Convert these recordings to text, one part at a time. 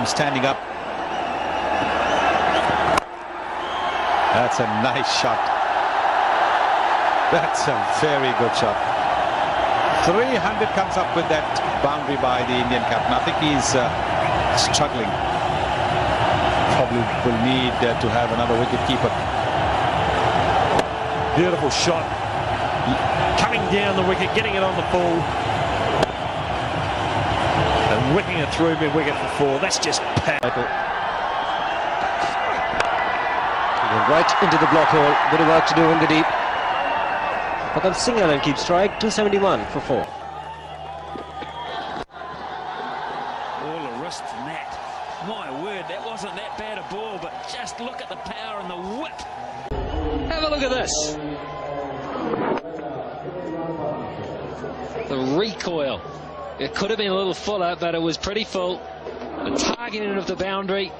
Standing up. That's a nice shot. That's a very good shot. 300 comes up with that boundary by the Indian captain. I think he's struggling. Probably will need to have another wicket keeper. Beautiful shot. Coming down the wicket, getting it on the ball. And whipping it through mid-wicket for 4. That's just powerful. Right into the block hole. Bit of work to do in the deep. But then Singhal and keep strike. 271 for 4. All a wrist net. My word, that wasn't that bad a ball, but just look at the power and the whip. Have a look at this. The recoil. It could have been a little fuller, but it was pretty full. The targeting of the boundary.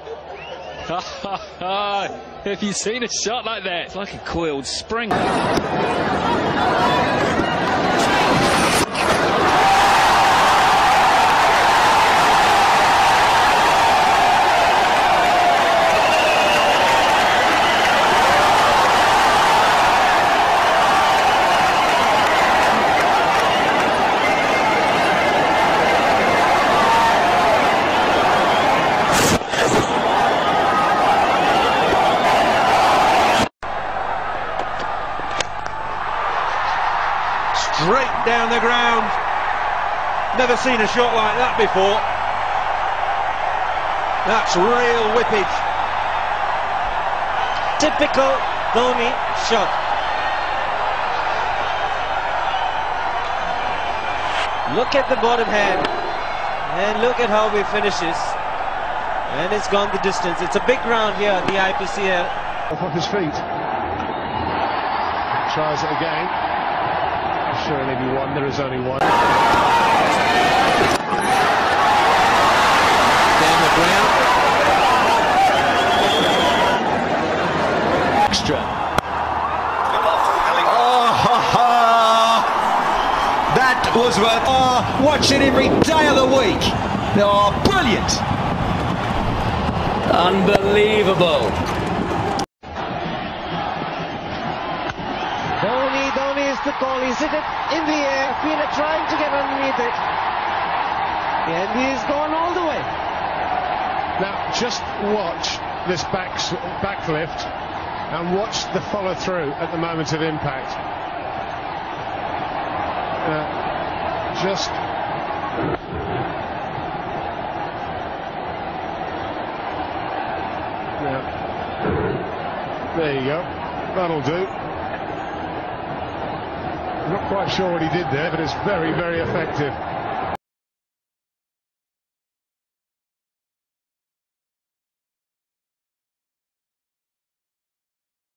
Have you seen a shot like that? It's like a coiled spring. Straight down the ground. Never seen a shot like that before. That's real whippage. Typical Dhoni shot. Look at the bottom hand. And look at how he finishes. And it's gone the distance. It's a big round here at the IPCL. Off his feet. Tries it again. Sure, only one. There is only one. Down the ground. Extra. Oh, ha, ha. That was worth watch it every day of the week. Oh, brilliant. Unbelievable. Dhoni is the call. He's hit it in the air. Fielder trying to get underneath it. And he's gone all the way. Now, just watch this backlift and watch the follow through at the moment of impact. Just. Yeah. There you go. That'll do. I'm not quite sure what he did there, but it's very, very effective.